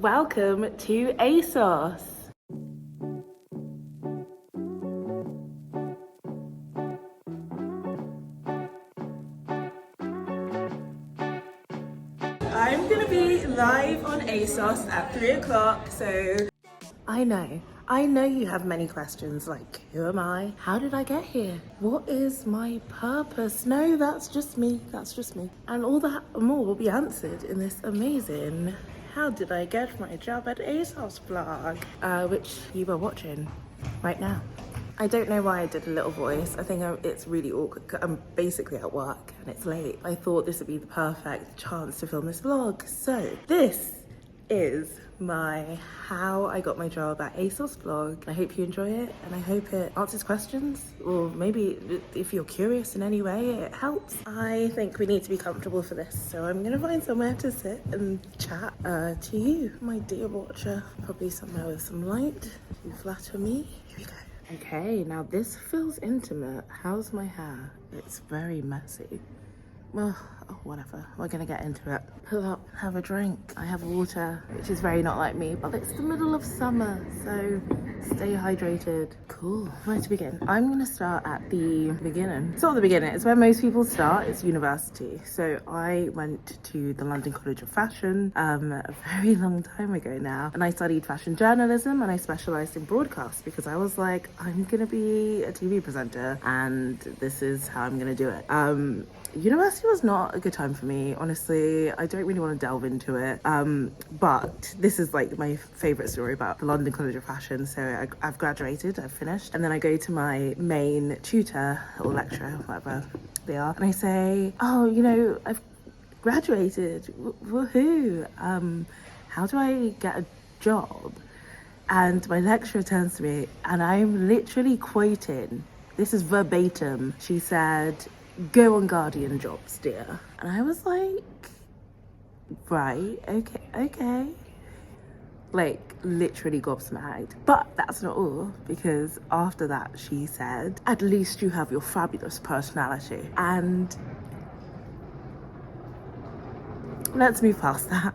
Welcome to ASOS. I'm gonna be live on ASOS at 3 o'clock, so I know you have many questions like, who am I? How did I get here? What is my purpose? No, that's just me. And all that and more will be answered in this amazing How Did I Get My Job at ASOS vlog, which you are watching right now. I don't know why I did a little voice. I think it's really awkward. I'm basically at work and it's late. I thought this would be the perfect chance to film this vlog. So this is my How I Got My Job at ASOS vlog. I hope you enjoy it and I hope it answers questions, or maybe if you're curious in any way, it helps. I think we need to be comfortable for this, so I'm gonna find somewhere to sit and chat to you, my dear watcher. Probably somewhere with some light to flatter me. Here we go. Okay, now this feels intimate. How's my hair? It's very messy. Well, whatever, we're gonna get into it. Pull up, have a drink. I have water, which is very not like me, but it's the middle of summer, so stay hydrated. Cool, where to begin? I'm gonna start at the beginning. It's not the beginning, it's where most people start, it's university. So I went to the London College of Fashion a very long time ago now, and I studied fashion journalism and I specialized in broadcast because I was like, I'm gonna be a TV presenter and this is how I'm gonna do it. University was not a good time for me, honestly. I don't really want to delve into it, but this is like my favorite story about the London College of Fashion. So I've graduated, I've finished, and then I go to my main tutor or lecturer, whatever they are, and I say, oh, you know, I've graduated, woohoo, how do I get a job? And my lecturer turns to me and I'm literally quoting, this is verbatim, she said, go on Guardian jobs, dear. And I was like, right, okay. Like, literally gobsmacked. But that's not all, because after that she said, at least you have your fabulous personality. And let's move past that.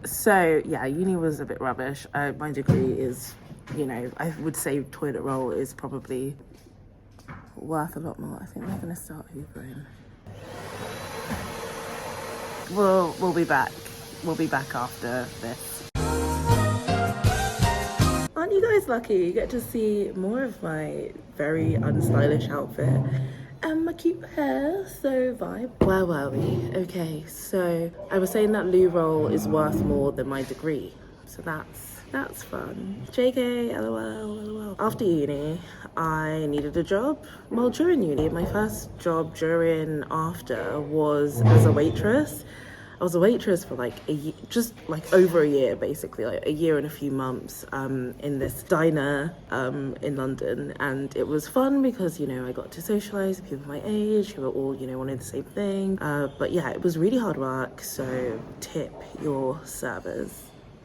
So yeah, uni was a bit rubbish. My degree is, you know, I would say toilet roll is probably worth a lot more. I think we're gonna start hoovering. We'll be back. We'll be back after this. Aren't you guys lucky? You get to see more of my very unstylish outfit and my cute hair, so vibe. Where were we? Okay, so I was saying that loo roll is worth more than my degree, so that's fun. JK, LOL. After uni, I needed a job. Well, during uni, my first job after was as a waitress. I was a waitress for like a year, just like over a year, basically, like a year and a few months in this diner in London. And it was fun because, you know, I got to socialize with people my age who were all, you know, wanting the same thing. But yeah, it was really hard work. So tip your servers.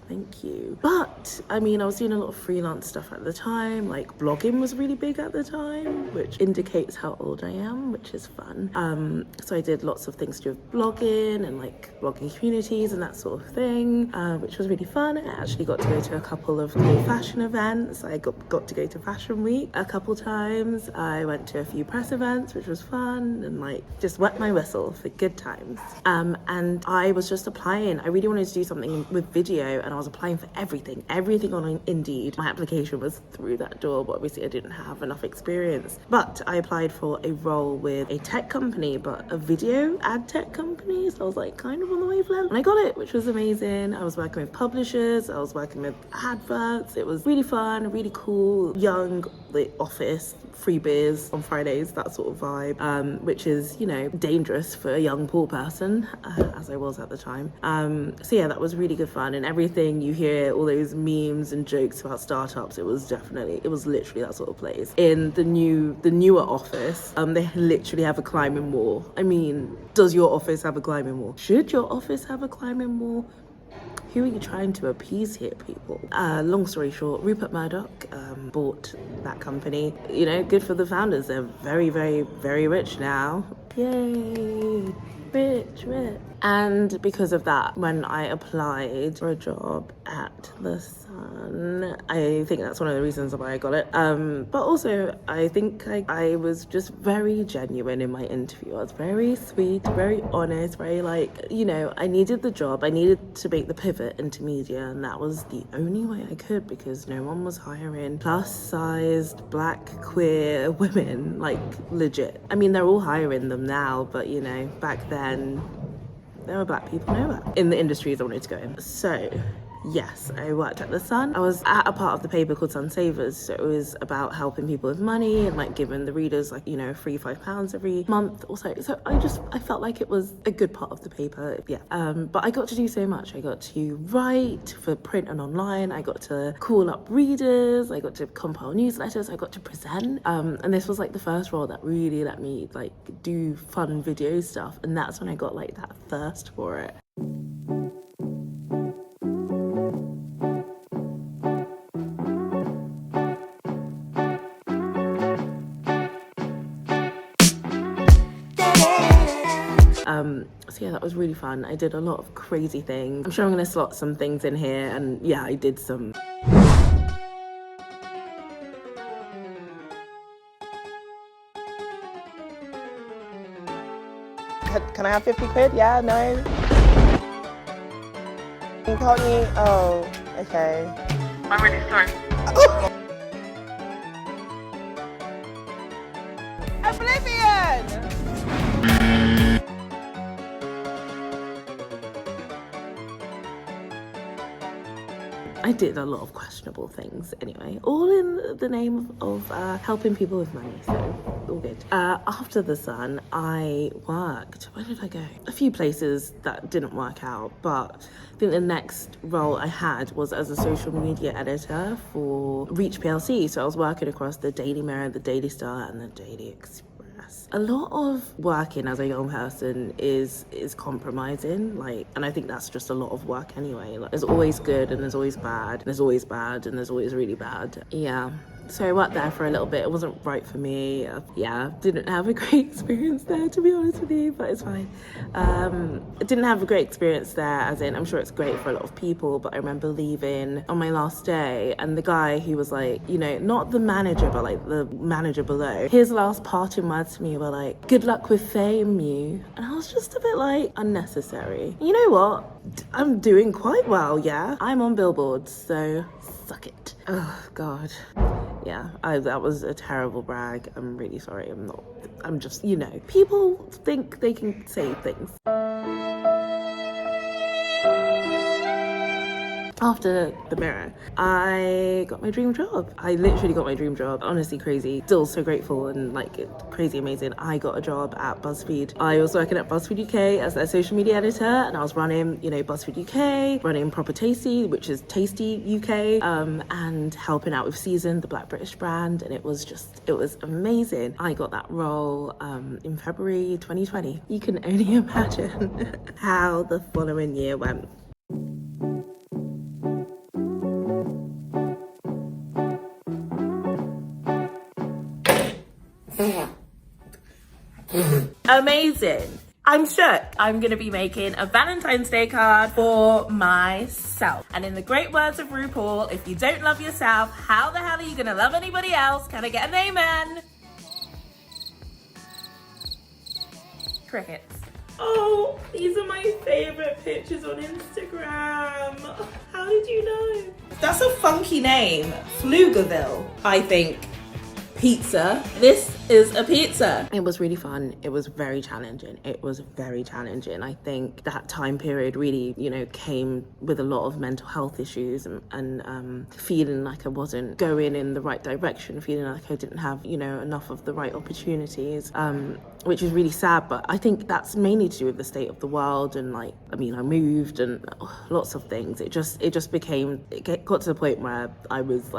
Thank you. But I mean, I was doing a lot of freelance stuff at the time, like blogging was really big at the time, which indicates how old I am, which is fun. So I did lots of things to do with blogging and like blogging communities and that sort of thing, which was really fun. I actually got to go to a couple of cool fashion events. I got to go to Fashion Week a couple times. I went to a few press events, which was fun, and like just wet my whistle for good times. And I was just applying. I really wanted to do something with video, and I was applying for everything on Indeed. My application was through that door, but obviously I didn't have enough experience. But I applied for a role with a tech company, but a video ad tech company, so I was like kind of on the wavelength, and I got it, which was amazing. I was working with publishers, I was working with adverts. It was really fun, really cool, young, like office, free beers on Fridays, that sort of vibe, which is, you know, dangerous for a young poor person, as I was at the time. So yeah, that was really good fun, and everything you hear, all those memes and jokes about startups, it was literally that sort of place. In the newer office, they literally have a climbing wall. I mean, does your office have a climbing wall? Should your office have a climbing wall? Who are you trying to appease here, people? Long story short, Rupert Murdoch bought that company. You know, good for the founders. They're very, very, very rich now. Yay! rich. And because of that, when I applied for a job at The Sun, I think that's one of the reasons why I got it. But also, I think I was just very genuine in my interview. I was very sweet, very honest, very I needed the job. I needed to make the pivot into media, and that was the only way I could, because no one was hiring plus-sized black queer women, legit. I mean, they're all hiring them now, but back then there were black people nowhere in the industries I wanted to go in. So yes, I worked at The Sun. I was at a part of the paper called Sun Savers, so it was about helping people with money and giving the readers free £5 every month or so. So I felt like it was a good part of the paper. But I got to do so much. I got to write for print and online. I got to call up readers. I got to compile newsletters. I got to present. And this was the first role that really let me do fun video stuff. And that's when I got that thirst for it. So yeah, that was really fun. I did a lot of crazy things. I'm sure I'm going to slot some things in here, and yeah, I did some. Can I have 50 quid? Yeah, no? Can't you? Oh, okay. I'm really sorry. Oblivion! I did a lot of questionable things anyway, all in the name of helping people with money, so all good. After The Sun, I worked, where did I go? A few places that didn't work out, but I think the next role I had was as a social media editor for Reach PLC, so I was working across the Daily Mirror, the Daily Star and the Daily Express. A lot of working as a young person is compromising, and I think that's just a lot of work anyway. There's always good and there's always bad, and there's always bad and there's always really bad. Yeah. So I worked there for a little bit. It wasn't right for me. Didn't have a great experience there, to be honest with you, but it's fine. I didn't have a great experience there, as in, I'm sure it's great for a lot of people, but I remember leaving on my last day, and the guy who was not the manager, but the manager below, his last parting words to me were good luck with 𝚜𝚎𝚒𝚕. And I was just a bit unnecessary. You know what? I'm doing quite well, yeah? I'm on billboards, so suck it. Oh, God. Yeah, that was a terrible brag. I'm really sorry. I'm just, people think they can say things. After The Mirror, I got my dream job. I literally got my dream job. Honestly, crazy. Still so grateful and crazy amazing. I got a job at Buzzfeed. I was working at Buzzfeed UK as their social media editor, and I was running, Buzzfeed UK, running Proper Tasty, which is Tasty UK, and helping out with Season, the Black British brand, and it was amazing. I got that role in February 2020. You can only imagine how the following year went. Amazing. I'm shook. I'm going to be making a Valentine's Day card for myself. And in the great words of RuPaul, if you don't love yourself, how the hell are you going to love anybody else? Can I get an amen? Crickets. Oh, these are my favorite pictures on Instagram. How did you know? That's a funky name. Pflugerville, I think. Pizza. This is a pizza. It was really fun. It was very challenging. I think that time period really, came with a lot of mental health issues and feeling like I wasn't going in the right direction, feeling like I didn't have, enough of the right opportunities, which is really sad. But I think that's mainly to do with the state of the world and I moved and lots of things. It got to the point where I was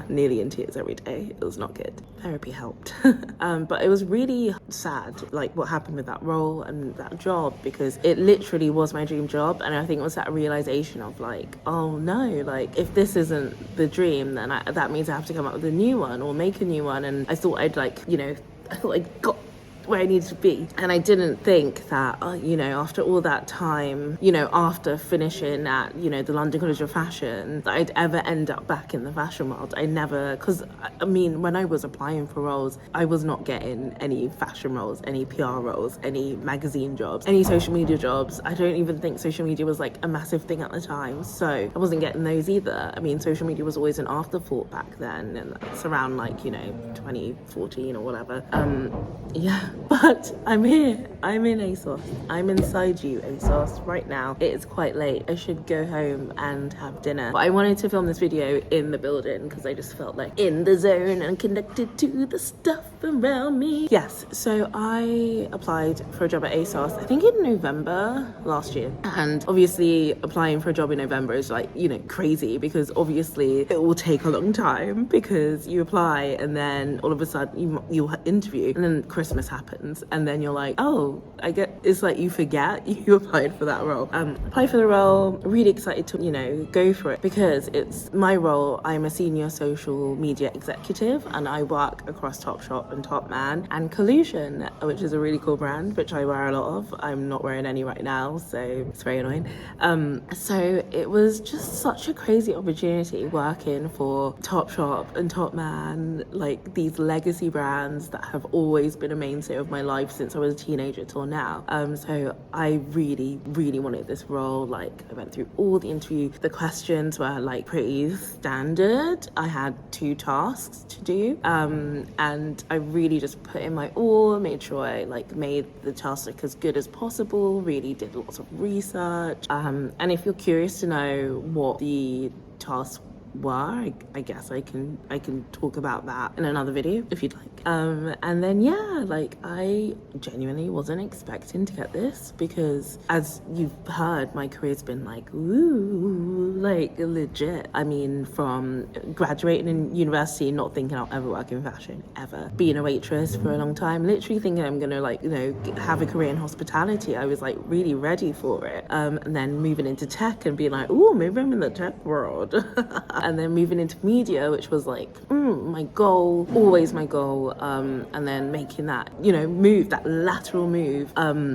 nearly in tears every day. It was not good. Therapy helped. But it was really sad, what happened with that role and that job, because it literally was my dream job. And I think it was that realization of oh no, if this isn't the dream, then that means I have to come up with a new one or make a new one. And I thought I'd I thought I got where I needed to be. And I didn't think that, you know, after all that time, you know, after finishing at, you know, the London College of Fashion, that I'd ever end up back in the fashion world. I never, because I mean, when I was applying for roles, I was not getting any fashion roles, any PR roles, any magazine jobs, any social media jobs. I don't even think social media was like a massive thing at the time, so I wasn't getting those either. I mean, social media was always an afterthought back then, and that's around like, you know, 2014 or whatever. Yeah, but I'm here. I'm in ASOS. I'm inside you, ASOS, right now. It is quite late. I should go home and have dinner. But I wanted to film this video in the building because I just felt like in the zone and connected to the stuff around me. Yes, so I applied for a job at ASOS, I think in November last year. And obviously applying for a job in November is like, you know, crazy, because obviously it will take a long time because you apply and then all of a sudden you'll interview and then Christmas happens and then you're like, oh, it's like you forget you applied for that role. Applied for the role, really excited to, you know, go for it because it's my role. I'm a senior social media executive and I work across Topshop and Topman and Collusion, which is a really cool brand, which I wear a lot of. I'm not wearing any right now, so it's very annoying. So it was just such a crazy opportunity working for Topshop and Topman, like these legacy brands that have always been a mainstay of my life since I was a teenager till now. So I really, really wanted this role. Like, I went through all the interview. The questions were like pretty standard. I had 2 tasks to do, and I really just put in my all, made sure I like made the task like as good as possible, really did lots of research. And if you're curious to know what the tasks were, I guess I can talk about that in another video if you'd like. And then yeah, like I genuinely wasn't expecting to get this because, as you've heard, my career's been like, ooh, like legit. I mean, from graduating in university, not thinking I'll ever work in fashion, ever. Being a waitress for a long time, literally thinking I'm gonna like, you know, have a career in hospitality. I was like really ready for it. And then moving into tech and being like, ooh, maybe I'm in the tech world. And then moving into media, which was like my goal, always my goal. And then making that, you know, move, that lateral move,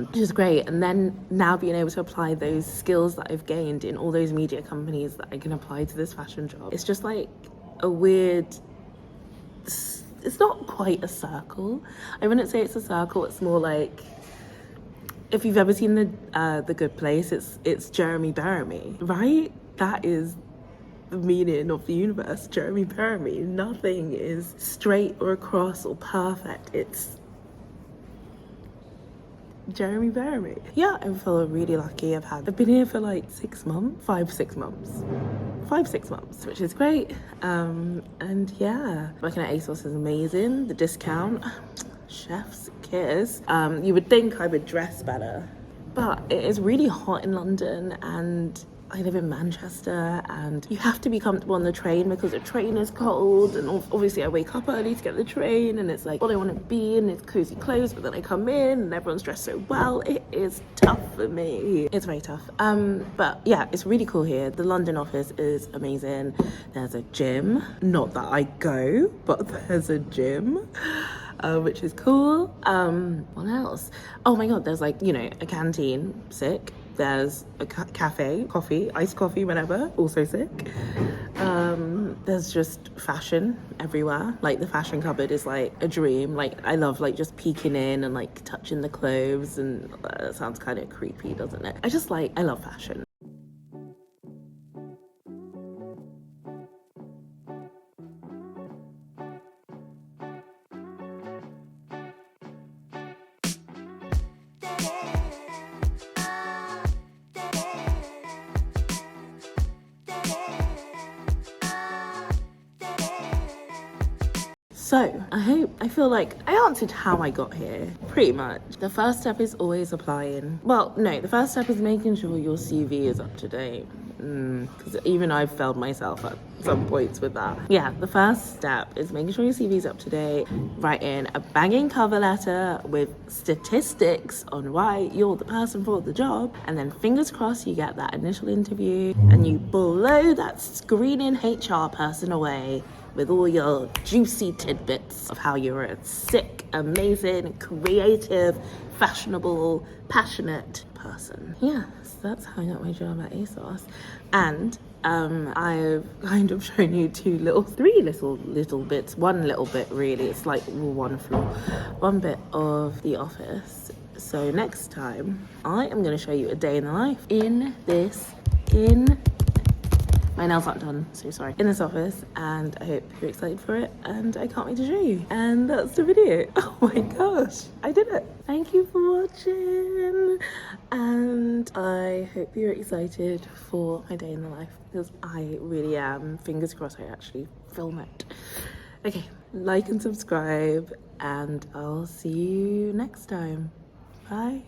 which is great. And then now being able to apply those skills that I've gained in all those media companies that I can apply to this fashion job. It's just like a weird, it's not quite a circle. I wouldn't say it's a circle. It's more like, if you've ever seen the Good Place, it's Jeremy Bearimy, right? That is the meaning of the universe, Jeremy Bearimy. Nothing is straight or across or perfect. It's Jeremy Bearimy. Yeah, I feel really lucky. I've been here for like 6 months, 5-6 months, which is great. And yeah, working at ASOS is amazing. The discount, chef's kiss. You would think I would dress better, but it is really hot in London and I live in Manchester, and you have to be comfortable on the train because the train is cold, and obviously I wake up early to get the train and it's like all I want to be in is cozy clothes, but then I come in and everyone's dressed so well. It is tough for me. It's very tough. But yeah, it's really cool here. The London office is amazing. There's a gym, not that I go, but there's a gym. Which is cool. What else? Oh my god, there's like, you know, a canteen, sick. There's a cafe, coffee, iced coffee, whatever, also sick. There's just fashion everywhere. Like the fashion cupboard is like a dream. Like I love like just peeking in and like touching the clothes, and that sounds kind of creepy, doesn't it? I love fashion. So I feel like I answered how I got here, pretty much. The first step is always applying. Well, no, the first step is making sure your CV is up to date. Because even I've failed myself at some points with that. Yeah, the first step is making sure your CV is up to date. Write in a banging cover letter with statistics on why you're the person for the job. And then fingers crossed you get that initial interview and you blow that screening HR person away with all your juicy tidbits of how you're a sick, amazing, creative, fashionable, passionate person. Yeah, so that's how I got my job at ASOS. And I've kind of shown you three little bits, one little bit really, it's like one floor, one bit of the office. So next time I am going to show you a day in the life my nails aren't done, so sorry, in this office, and I hope you're excited for it, and I can't wait to show you. And that's the video. Oh my gosh, I did it. Thank you for watching, and I hope you're excited for my day in the life, because I really am. Fingers crossed I actually film it. Okay, like and subscribe, and I'll see you next time. Bye.